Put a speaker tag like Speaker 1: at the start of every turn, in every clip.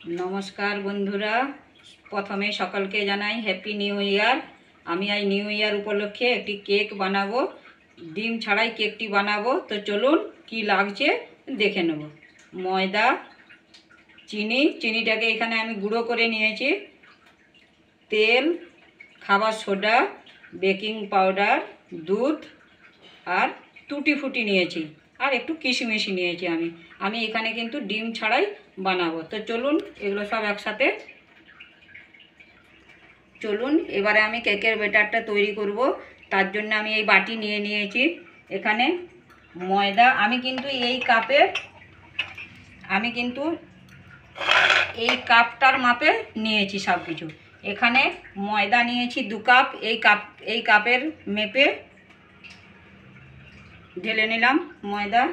Speaker 1: नमस्कार बंधुरा प्रथमे सकलके जानाई हैप्पी निउ ईयर। आमी आज निउ ईयर उपलक्षे एक केक बनाबो, डिम छाड़ाई केकटी बनाबो। तो चलुन कि लागछे देखे नेब। मयदा, चीनीटाके एखाने आमी गुड़ो करे निয়েছি, तेल, खाबार सोडा, बेकिंग पाउडार, दूध और टूटी फुटी निয়েছি और एकटू किशमिश निয়েছি। आमी एखाने किन्तु डिम छाड़ाई बानाबो। तो चलुन एगुलो सब एकसाथे चलुन एबारे आमी केकेर बेटारटा तैरी करब। तार जन्य आमी एई बाटी निये निয়েছি। एखाने मयदा आमी किन्तु एई कापेर आमी किन्तु এই কাপটার মাপে নিয়েছি সব কিছু। এখানে ময়দা নিয়েছি 2 কাপ, এই কাপের মেপে ঢেলে নিলাম ময়দা।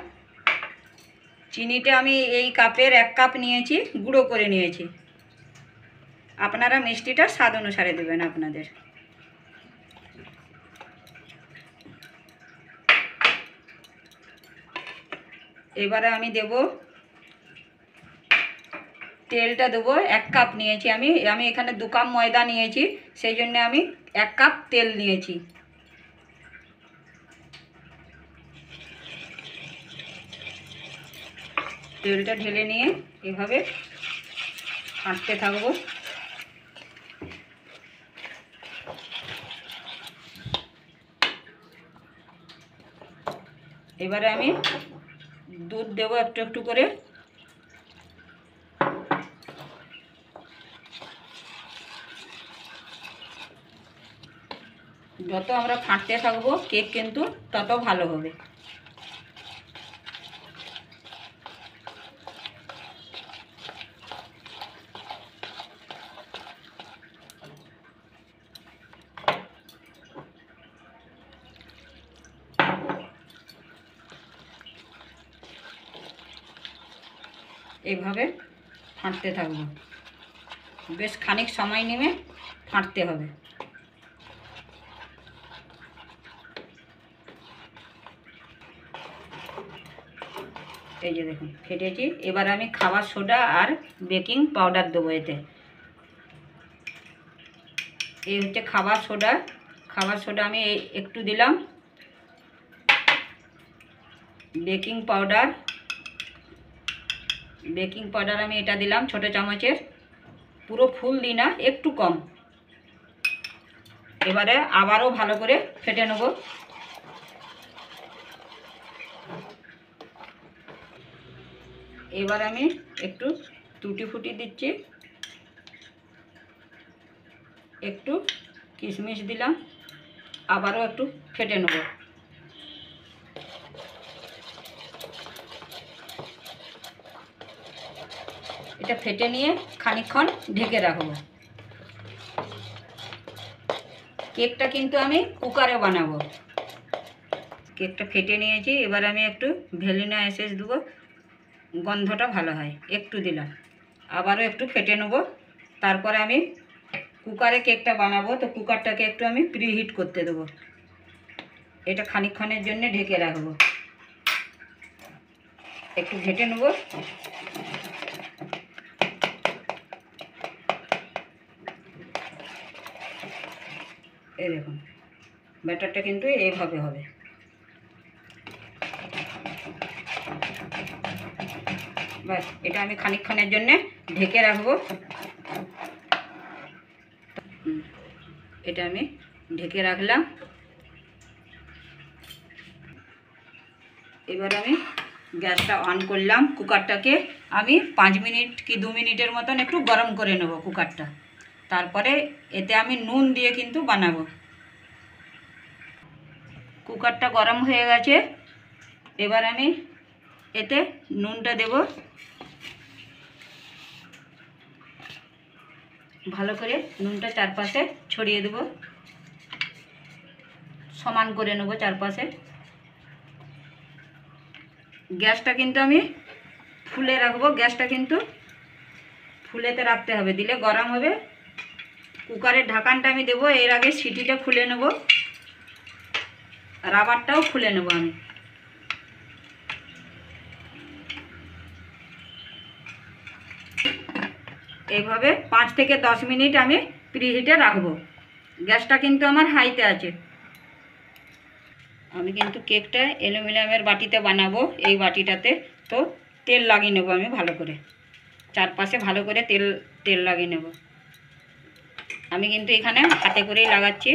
Speaker 1: চিনিটা আমি এই কাপের 1 কাপ নিয়েছি, গুঁড়ো করে নিয়েছি। আপনারা মিষ্টিটা স্বাদ অনুসারে দেবেন আপনাদের। এবারে আমি দেব তেলটা দেবো। 1 কাপ নিয়েছি আমি এখানে 2 কাপ ময়দা নিয়েছি, সেই জন্য আমি 1 কাপ তেল নিয়েছি। তেলটা ঢেলে নিয়ে এভাবে হাঁটতে থাকবো। এবারে আমি দুধ দেবো একটু একটু করে। যত আমরা ফাটতে থাকবো কেক কিন্তু তত ভালো হবে। এইভাবে ফাটতে থাকবো, বেশ খানিক সময় নিয়ে ফাটতে হবে। এই যে দেখুন ফেটেছি। এবার আমি খাবার সোডা আর বেকিং পাউডার দেবো এতে। এই হচ্ছে খাবার সোডা আমি একটু দিলাম। বেকিং পাউডার আমি এটা দিলাম ছোটো চামচের, পুরো ফুল দিই না, একটু কম। এবারে আবারও ভালো করে ফেটে নেব। এবার আমি একটু টুটি ফুটি দিচ্ছি, একটু কিশমিশ দিলাম, আবারও একটু ফেটে নেব। এটা ফেটে নিয়ে খানিকক্ষণ ঢেকে রাখব। কেকটা কিন্তু আমি কুকারে বানাবো। কেকটা ফেটে নিয়েছি, এবার আমি একটু ভ্যানিলা এসেন্স দেবো, গন্ধটা ভালো হয়, একটু দিলাম। আবারও একটু ফেটে নেব। তারপরে আমি কুকারে কেকটা বানাবো। তো কুকারটাকে একটু আমি প্রিহিট করতে দেবো। এটা খানিকক্ষণের জন্য ঢেকে রাখবো। একটু ঘেটে নেব। এই দেখুন ব্যাটারটা কিন্তু এইভাবে হবে। বাস এটা আমি খানিকক্ষণের জন্য ঢেকে রাখবো। এটা আমি ঢেকে রাখলাম। এবার আমি গ্যাসটা অন করলাম। কুকারটাকে আমি 5 মিনিট কি 2 মিনিটের মতন একটু গরম করে নেব কুকারটা। তারপরে এতে আমি নুন দিয়ে কিন্তু বানাবো। কুকারটা গরম হয়ে গেছে। এবার আমি এতে নুনটা দেব, ভালো করে নুনটা চারপাশে ছড়িয়ে দেব, সমান করে নেব চারপাশে। গ্যাসটা কিন্তু আমি ফুলে রাখবো। গ্যাসটা কিন্তু ফুলেতে রাখতে হবে, দিলে গরম হবে। কুকারের ঢাকনটা আমি দেবো। এর আগে সিটিটা খুলে নেব, রাবারটাও খুলে নেব আমি। এইভাবে 5 থেকে 10 মিনিট আমি প্রিহিটে রাখবো। গ্যাসটা কিন্তু আমার হাইতে আছে। আমি কিন্তু কেকটা অ্যালুমিনিয়ামের বাটিতে বানাবো, এই বাটিটাতে। তো তেল লাগিয়ে নেবো আমি ভালো করে, চারপাশে ভালো করে তেল লাগিয়ে নেব। আমি কিন্তু এখানে হাতে করেই লাগাচ্ছি।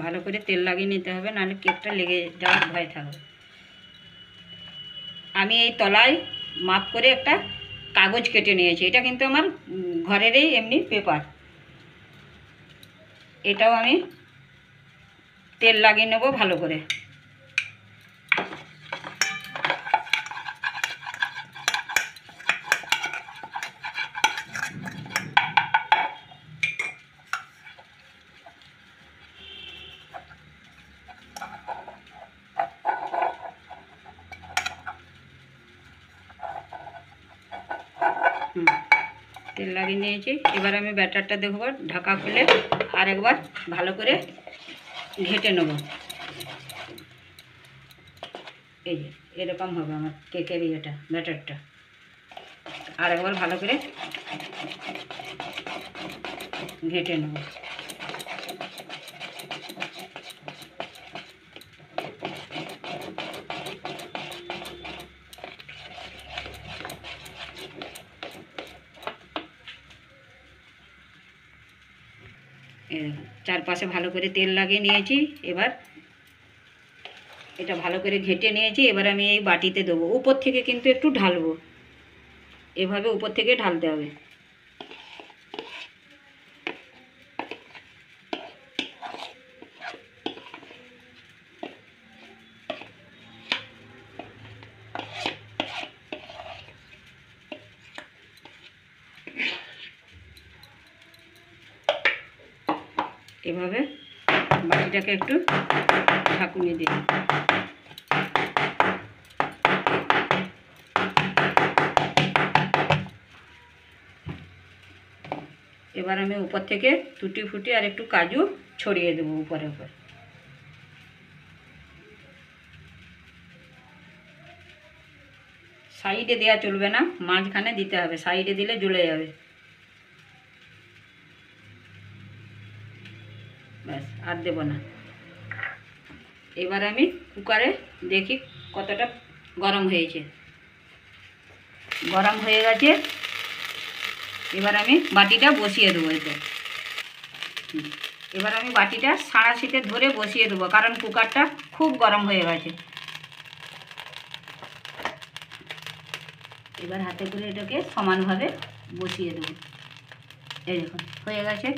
Speaker 1: ভালো করে তেল লাগিয়ে নিতে হবে, নাহলে কেকটা লেগে যাওয়ার ভয় থাকবে। আমি এই তলায় মাপ করে একটা কাগজ কেটে নিয়েছি। এটা কিন্তু আমার ঘরেরই এমনি পেপার। এটাও আমি তেল লাগিয়ে নেব ভালো করে। তেল লাগিয়ে নিয়েছি। এবার আমি ব্যাটারটা দেখব, ঢাকা খুলে আরেকবার ভালো করে ঘেঁটে নেব। এই যে এরকম হবে আমার কেকের ইয়েটা, ব্যাটারটা। আরেকবার ভালো করে ঘেঁটে নেব। চারপাশে ভালো করে তেল লাগিয়ে নিয়েছি। এবার এটা ভালো করে ঘেঁটে নিয়েছি। এবার আমি এই বাটিতে দেবো। উপর থেকে কিন্তু একটু ঢালবো, এভাবে উপর থেকে ঢালতে হবে। এভাবে বাটিটাকে একটু ঢাকুনি দিই। এবার আমি উপর থেকে টুটি ফুটি আর একটু কাজু ছড়িয়ে দেবো উপরে উপরে। সাইডে দেওয়া চলবে না, মাঝখানে দিতে হবে। সাইডে দিলে জ্বলে যাবে। ব্যাস, আর দেবো না। এবার আমি কুকারে দেখি কতটা গরম হয়েছে। গরম হয়ে গেছে। এবার আমি বাটিটা বসিয়ে দেবো এতে। এবার আমি বাটিটা সাঁড়াশিতে ধরে বসিয়ে দেবো, কারণ কুকারটা খুব গরম হয়ে গেছে। এবার হাতে করে এটাকে সমানভাবে বসিয়ে দেবো। এই দেখুন হয়ে গেছে।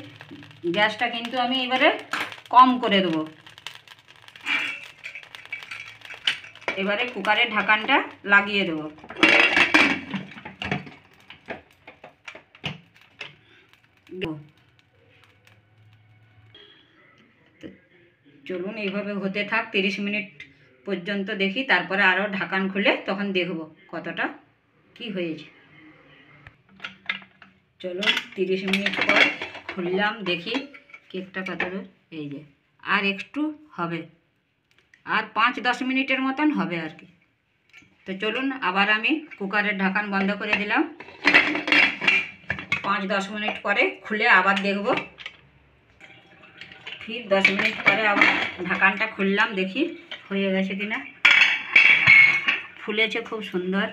Speaker 1: গ্যাসটা কিন্তু আমি এবারে কম করে দেবো। এবারে কুকারের ঢাকনটা লাগিয়ে দেবো। চলুন এইভাবে হতে থাক 30 মিনিট পর্যন্ত দেখি, তারপরে আরও ঢাকন খুলে তখন দেখব কতটা কি হয়েছে। চলুন 30 মিনিট পর খুললাম, দেখি কেকটা কতটা। এই যে আর একটু হবে, আর 5-10 মিনিটের মতন হবে আর কি। তো চলুন আবার আমি কুকারের ঢাকন বন্ধ করে দিলাম। 5-10 মিনিট পরে খুলে আবার দেখব। ফির 10 মিনিট পরে আবার ঢাকনটা খুললাম, দেখি হয়ে গেছে কিনা। ফুলেছে খুব সুন্দর।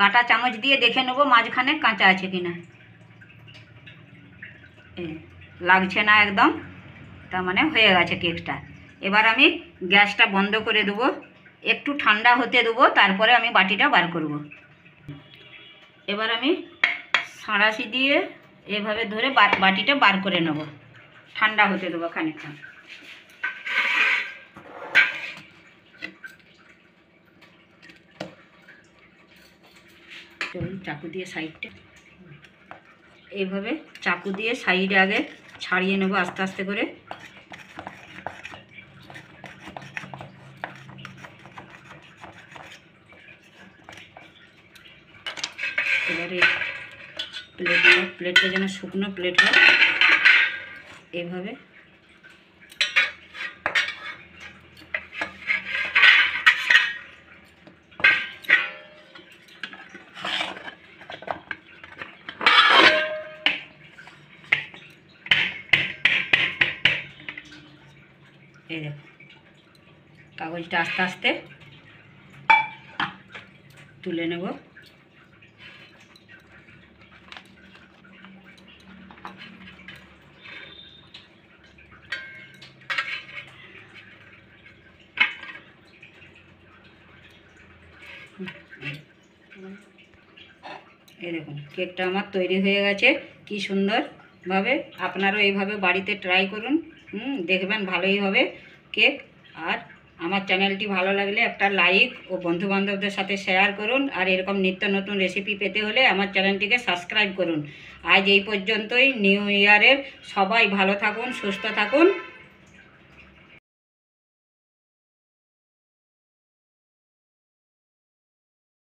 Speaker 1: কাঁটা চামচ দিয়ে দেখে নেবো মাঝখানে কাঁচা আছে কিনা। লাগছে না একদম, তার মানে হয়ে গেছে কেকটা। এবার আমি গ্যাসটা বন্ধ করে দেবো, একটু ঠান্ডা হতে দেবো, তারপরে আমি বাটিটা বার করব। এবার আমি সাঁড়াশি দিয়ে এভাবে ধরে বাটিটা বার করে নেব, ঠান্ডা হতে দেবো খানিকক্ষণ। চলুন চাকু দিয়ে সাইডটা, এইভাবে চাকু দিয়ে সাইডে আগে ছাড়িয়ে নেব আস্তে আস্তে করে। এবারে প্লেটটা যেন শুকনো প্লেট হয়, এভাবে এই দেখো কাগজটা আস্তে আস্তে তুলে নেব। এই দেখুন কেকটা আমার তৈরি হয়ে গেছে কি সুন্দরভাবে। আপনারাও এইভাবে বাড়িতে ট্রাই করুন, দেখবেন ভালোই হবে কেক। আর আমার চ্যানেলটি ভালো লাগলে একটা লাইক ও বন্ধুবান্ধবদের সাথে শেয়ার করুন। আর এরকম নিত্য নতুন রেসিপি পেতে হলে আমার চ্যানেলটিকে সাবস্ক্রাইব করুন। আজ এই পর্যন্তই। নিউ ইয়ারের সবাই ভালো থাকুন, সুস্থ থাকুন।